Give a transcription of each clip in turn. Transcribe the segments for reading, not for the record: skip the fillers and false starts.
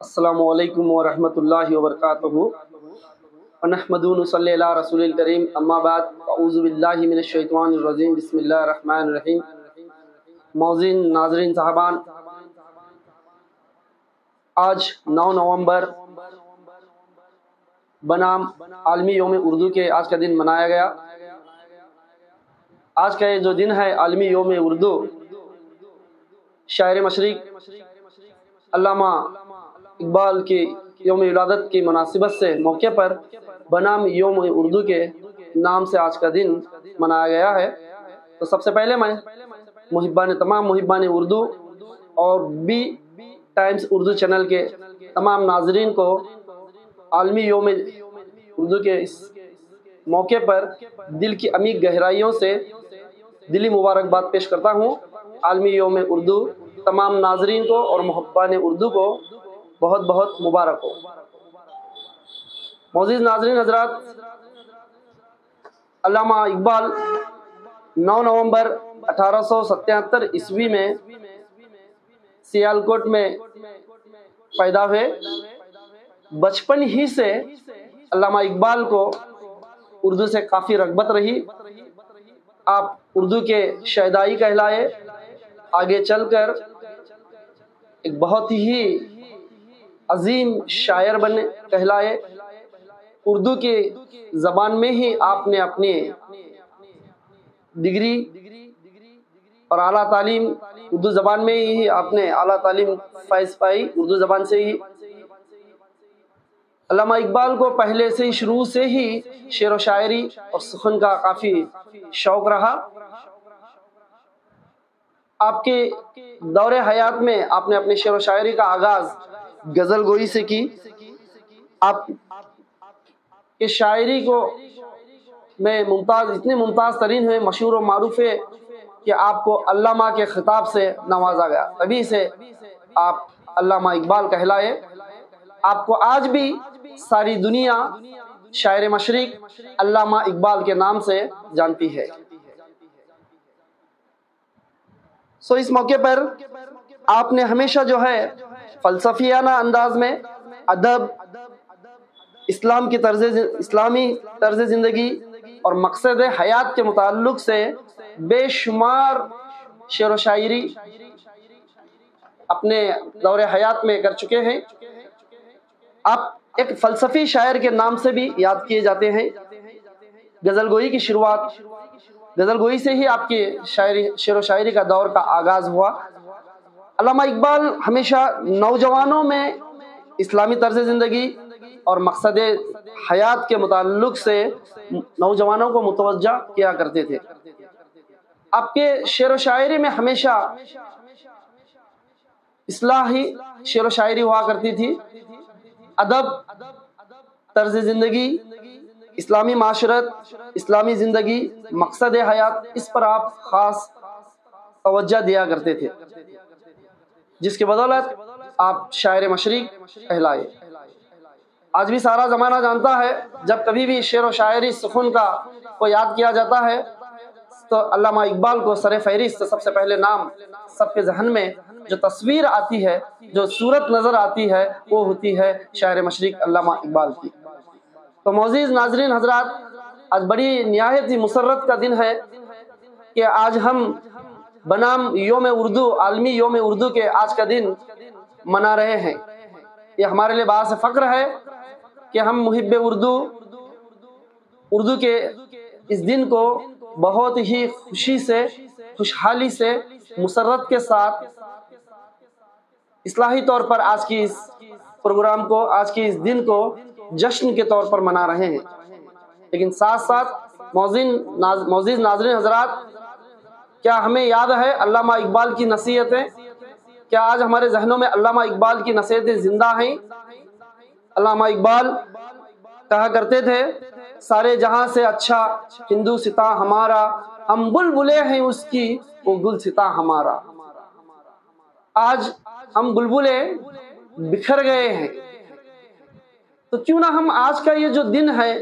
السلام علیکم ورحمۃ اللہ وبرکاتہ ونحمد ونصلی علی رسول الکریم اما بعد اعوذ باللہ من الشیطان الرجیم بسم اللہ الرحمن الرحیم۔ معزز ناظرین صاحبان، آج 9 نومبر بنام عالمی یوم اردو کے آج کا دن منایا گیا۔ آج کا یہ جو دن ہے عالمی یوم اردو، شاعر مشرق علامہ اقبال کی یوم ولادت کی مناسبت سے موقع پر بنام یوم اردو کے نام سے آج کا دن منایا گیا ہے۔ تو سب سے پہلے میں تمام محبان اردو اور بی ٹائمز اردو چینل کے تمام ناظرین کو عالمی یوم اردو کے اس موقع پر دل کی عمیق گہرائیوں سے دلی مبارکباد پیش کرتا ہوں۔ عالمی یوم اردو تمام ناظرین کو اور محبان اردو کو بہت بہت مبارک ہو۔ معزز ناظرین حضرات، علامہ اقبال 9 نومبر 1877 عیسوی میں سیالکوٹ میں پیدا ہوئے۔ بچپن ہی سے علامہ اقبال کو اردو سے کافی رغبت رہی۔ آپ اردو کے شیدائی کہلائے، آگے چل کر ایک بہت ہی عظیم شاعر بنے کہلائے۔ اردو کی زبان میں ہی آپ نے اپنی ڈگری اور اعلیٰ تعلیم، اردو زبان میں ہی آپ نے اعلیٰ تعلیم فیض پائی، اردو زبان سے ہی۔ علامہ اقبال کو پہلے سے ہی شروع سے ہی شعر و شاعری اور سخن کا کافی شوق رہا۔ آپ کے دور حیات میں آپ نے اپنے شعر و شاعری کا آغاز غزل گوئی سے کی۔ آپ کے شاعری کو میں اتنے ممتاز ترین ہوئے، مشہور و معروف ہے کہ آپ کو علامہ کے خطاب سے نوازا گیا، تبھی سے آپ علامہ اقبال کہلائے۔ آپ کو آج بھی ساری دنیا شاعر مشرق علامہ اقبال کے نام سے جانتی ہے۔ اس موقع پر آپ نے ہمیشہ جو ہے فلسفیانہ انداز میں ادب، اسلامی طرز زندگی اور مقصد حیات کے متعلق سے بے شمار شعر و شاعری اپنے دور حیات میں کر چکے ہیں۔ آپ ایک فلسفی شاعر کے نام سے بھی یاد کیے جاتے ہیں۔ غزل گوئی کی شروعات غزل گوئی سے ہی آپ کی شعر و شاعری کا دور کا آغاز ہوا۔ علامہ اقبال ہمیشہ نوجوانوں میں اسلامی طرز زندگی اور مقصد حیات کے متعلق سے نوجوانوں کو متوجہ کیا کرتے تھے۔ آپ کے شعر و شاعری میں ہمیشہ اصلاحی شعر و شاعری ہوا کرتی تھی۔ ادب، طرز زندگی، اسلامی معاشرت، اسلامی زندگی، مقصد حیات، اس پر آپ خاص توجہ دیا کرتے تھے، جس کی بدولت آپ شاعر مشرق کہلائے۔ آج بھی سارا زمانہ جانتا ہے، جب کبھی بھی شعر و شاعری سخن کو یاد کیا جاتا ہے تو علامہ اقبال کو سر فہرست سب سے پہلے نام سب کے ذہن میں جو تصویر آتی ہے، جو صورت نظر آتی ہے، وہ ہوتی ہے شاعر مشرق علامہ اقبال کی۔ تو معزز ناظرین حضرات، آج بڑی نہایت ہی مسرت کا دن ہے کہ آج ہم بنام یوم اردو، عالمی یوم اردو کے آج کا دن منا رہے ہیں۔ یہ ہمارے لیے باعث فخر ہے کہ ہم محب اردو کے اس دن کو بہت ہی خوشی سے، خوشحالی سے، مسرت کے ساتھ اصلاحی طور پر آج کی اس پروگرام کو، آج کے اس دن کو جشن کے طور پر منا رہے ہیں۔ لیکن ساتھ ساتھ معزز ناظرین حضرات، کیا ہمیں یاد ہے علامہ اقبال کی نصیحتیں؟ کیا آج ہمارے ذہنوں میں علامہ اقبال کی نصیحتیں زندہ ہیں؟ علامہ اقبال کہا کرتے تھے، سارے جہاں سے اچھا ہندوستاں ہمارا، ہم بلبلے ہیں اس کی، وہ گلستاں ہمارا۔ آج ہم بلبلے بکھر گئے ہیں، تو کیوں نہ ہم آج کا یہ جو دن ہے،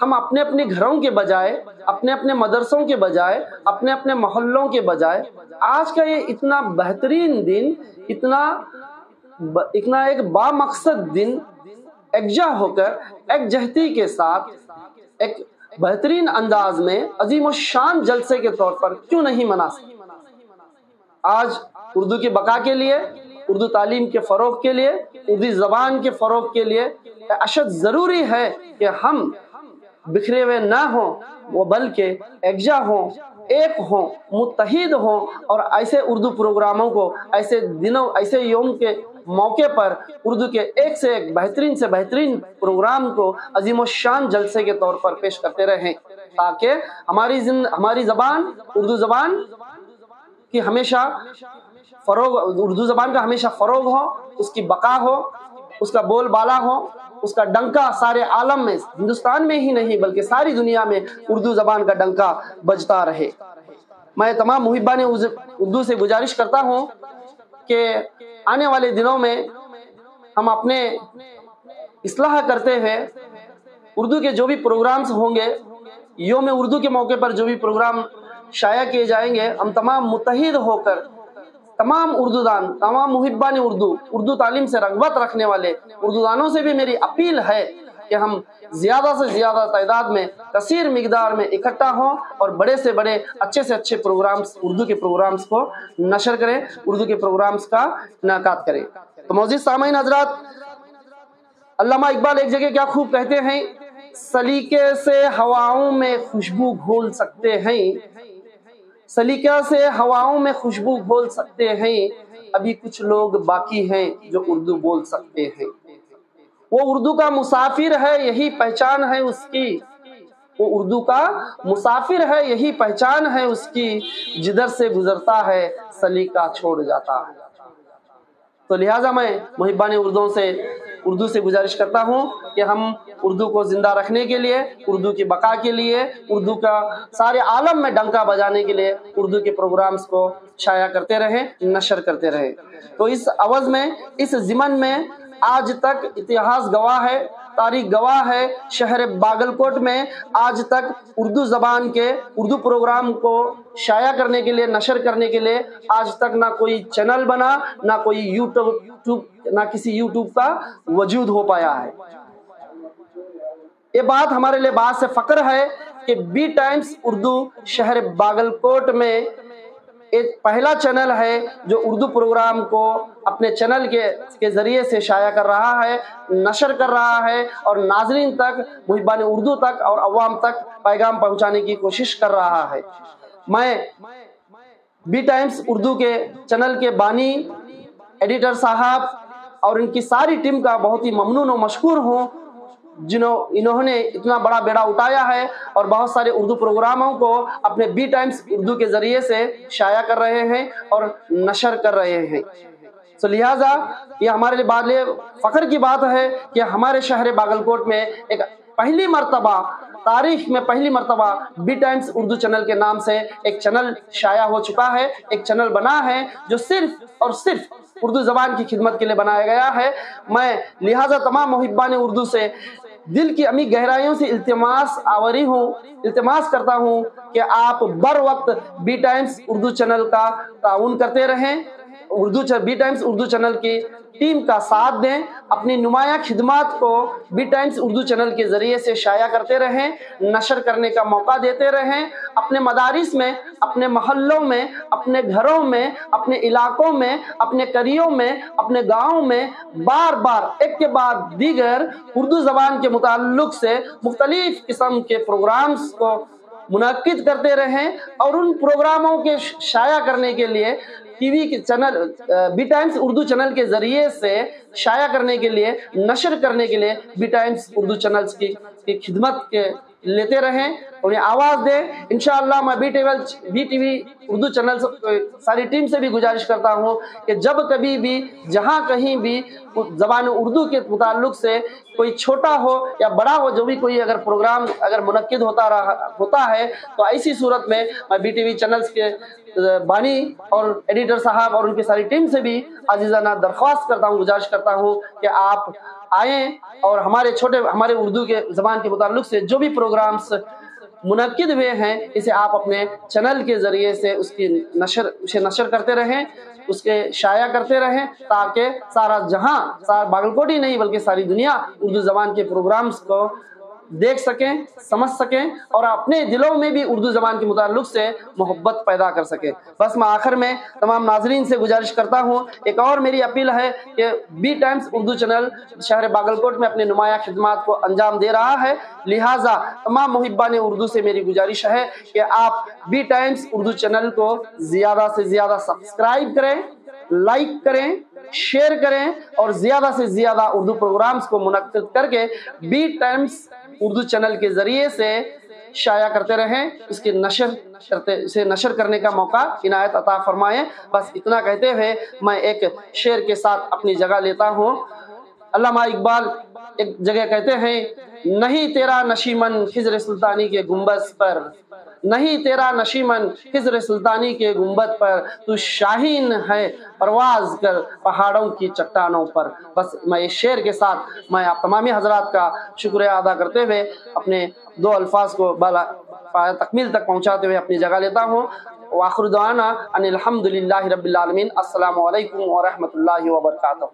ہم اپنے اپنے گھروں کے بجائے، اپنے اپنے مدرسوں کے بجائے، اپنے اپنے محلوں کے بجائے، آج کا یہ اتنا بہترین دن، اتنا اتنا ایک بامقصد دن یکجا ہو کر ایک جہتی کے ساتھ ایک بہترین انداز میں عظیم الشان جلسے کے طور پر کیوں نہیں منا سکتے؟ آج اردو کی بقا کے لیے، اردو تعلیم کے فروغ کے لیے، اردو زبان کے فروغ کے لیے اشد ضروری ہے کہ ہم بکھرے ہوئے نہ ہوں، وہ بلکہ یکجا ہوں، ایک ہوں، متحد ہوں، اور ایسے اردو پروگراموں کو، ایسے دنوں، ایسے یوم کے موقع پر اردو کے ایک سے ایک بہترین سے بہترین پروگرام کو عظیم الشان جلسے کے طور پر پیش کرتے رہیں، تاکہ ہماری زبان، اردو زبان کی ہمیشہ فروغ، اردو زبان کا ہمیشہ فروغ ہو، اس کی بقا ہو، اس کا بول بالا ہو، اس کا ڈنکا سارے عالم میں، ہندوستان میں ہی نہیں بلکہ ساری دنیا میں اردو زبان کا ڈنکا بجتا رہے۔ میں تمام محبان اردو سے گزارش کرتا ہوں کہ آنے والے دنوں میں ہم اپنے اصلاح کرتے ہوئے اردو کے جو بھی پروگرامز ہوں گے، یوم اردو کے موقع پر جو بھی پروگرام شائع کیے جائیں گے، ہم تمام متحد ہو کر، تمام اردو دان، تمام محبان اردو تعلیم سے رغبت رکھنے والے اردو دانوں سے بھی میری اپیل ہے کہ ہم زیادہ سے زیادہ تعداد میں، کثیر مقدار میں اکٹھا ہوں اور بڑے سے بڑے، اچھے سے اچھے پروگرامز، اردو کے پروگرامز کو نشر کریں، اردو کے پروگرامز کا انعقاد کریں۔ تو معزز سامعین حضرات، علامہ اقبال ایک جگہ کیا خوب کہتے ہیں، سلیقے سے ہواؤں میں خوشبو گھول سکتے ہیں، سلیقہ سے ہواؤں میں خوشبو گھول سکتے ہیں، ابھی کچھ لوگ باقی ہیں جو اردو بول سکتے ہیں۔ وہ اردو کا مسافر ہے، یہی پہچان ہے اس کی، وہ اردو کا مسافر ہے، یہی پہچان ہے اس کی، جدھر سے گزرتا ہے سلیقہ چھوڑ جاتا ہے۔ تو لہٰذا میں محبان اردو سے گزارش کرتا ہوں کہ ہم اردو کو زندہ رکھنے کے لیے، اردو کی بقا کے لیے، اردو کا سارے عالم میں ڈنکا بجانے کے لیے اردو کے پروگرامز کو شائع کرتے رہیں، نشر کرتے رہیں۔ تو اس عوض میں، اس ضمن میں آج تک اتہاس گواہ ہے، تاریخ گواہ ہے، شہر باگلکوٹ میں آج تک اردو زبان کے اردو پروگرام کو شائع کرنے کے لیے، نشر کرنے کے لیے آج تک نہ کوئی چینل بنا، نہ کوئی یوٹیوب، نہ کسی یوٹیوب کا وجود ہو پایا ہے۔ یہ بات ہمارے لیے باعث فخر ہے کہ بی ٹائمز اردو شہر باگلکوٹ میں ایک پہلا چینل ہے جو اردو پروگرام کو اپنے چینل کے ذریعے سے شائع کر رہا ہے، نشر کر رہا ہے، اور ناظرین تک، محبان اردو تک اور عوام تک پیغام پہنچانے کی کوشش کر رہا ہے۔ میں بی ٹائمز اردو کے چینل کے بانی، ایڈیٹر صاحب اور ان کی ساری ٹیم کا بہت ہی ممنون و مشکور ہوں، انہوں نے اتنا بڑا بیڑا اٹھایا ہے اور بہت سارے اردو پروگراموں کو اپنے بی ٹائمز اردو کے ذریعے سے شائع کر رہے ہیں اور نشر کر رہے ہیں۔ تو لہٰذا یہ ہمارے لیے فخر کی بات ہے کہ ہمارے شہر باگلکوٹ میں ایک پہلی مرتبہ، تاریخ میں پہلی مرتبہ بی ٹائمز اردو چینل کے نام سے ایک چینل شائع ہو چکا ہے، ایک چینل بنا ہے جو صرف اور صرف اردو زبان کی خدمت کے لیے بنایا گیا ہے۔ میں لہٰذا تمام محبان اردو سے دل کی عمیق گہرائیوں سے التماس کرتا ہوں کہ آپ بر وقت بی ٹائمز اردو چینل کا تعاون کرتے رہیں، بی ٹائمز اردو چینل کی ٹیم کا ساتھ دیں، اپنی نمایاں خدمات کو بی ٹائمز اردو چینل کے ذریعے سے شائع کرتے رہیں، نشر کرنے کا موقع دیتے رہیں، اپنے مدارس میں، اپنے محلوں میں، اپنے گھروں میں، اپنے علاقوں میں، اپنے قریوں میں، اپنے گاؤں میں بار بار ایک کے بعد دیگر اردو زبان کے متعلق سے مختلف قسم کے پروگرامز کو منعقد کرتے رہیں، اور ان پروگراموں کے شائع کرنے کے لیے ٹی وی کے channel, B Times Urdu channel کے ذریعے سے شائع کرنے کے لیے، نشر کرنے کے لیے بی ٹائمز اردو چینلز کی خدمت کے لیتے رہیں، انہیں آواز دیں۔ انشاءاللہ میں B T V Urdu channel ساری ٹیم سے بھی گزارش کرتا ہوں کہ جب کبھی بھی، جہاں کہیں بھی زبان اردو کے متعلق سے کوئی چھوٹا ہو یا بڑا ہو، جو بھی کوئی اگر پروگرام اگر منعقد ہوتا ہے، تو ایسی صورت میں بی ٹی وی چینلز کے بانی اور ایڈیٹر صاحب اور ان کی ساری ٹیم سے بھی عزیزانہ درخواست کرتا ہوں، گزارش کرتا ہوں کہ آپ آئیں اور ہمارے اردو کے زبان کے متعلق سے جو بھی پروگرامز منعقد ہوئے ہیں اسے آپ اپنے چینل کے ذریعے سے اسے نشر کرتے رہیں، اس کے شائع کرتے رہیں، تاکہ سارا جہاں، سارا باگلکوٹ ہی نہیں بلکہ ساری دنیا اردو زبان کے پروگرامز کو دیکھ سکیں، سمجھ سکیں اور اپنے دلوں میں بھی اردو زبان کے متعلق سے محبت پیدا کر سکیں۔ بس میں آخر میں تمام ناظرین سے گزارش کرتا ہوں، ایک اور میری اپیل ہے کہ بی ٹائمز اردو چینل شہر باگلکوٹ میں اپنے نمایاں خدمات کو انجام دے رہا ہے، لہٰذا تمام محبان اردو سے میری گزارش ہے کہ آپ بی ٹائمز اردو چینل کو زیادہ سے زیادہ سبسکرائب کریں، لائک کریں، شیئر کریں اور زیادہ سے زیادہ اردو پروگرامز کو منعقد کر کے بی ٹائمز اردو چینل کے ذریعے سے شائع کرتے رہیں، اس کے نشر کرنے کا موقع عنایت عطا فرمائیں۔ بس اتنا کہتے ہوئے میں ایک شعر کے ساتھ اپنی جگہ لیتا ہوں۔ علامہ اقبال ایک جگہ کہتے ہیں، نہیں تیرا نشیمن خضر سلطانی کے گنبد پر، نہیں تیرا نشیمن خضر سلطانی کے گنبد پر، تو شاہین ہے پرواز کر پہاڑوں کی چٹانوں پر۔ بس میں اس شعر کے ساتھ میں آپ تمامی حضرات کا شکریہ ادا کرتے ہوئے اپنے دو الفاظ کو تکمیل تک پہنچاتے ہوئے اپنی جگہ لیتا ہوں۔ وآخر دعوانا ان الحمد للہ رب العالمین۔ السلام علیکم ورحمۃ اللہ وبرکاتہ۔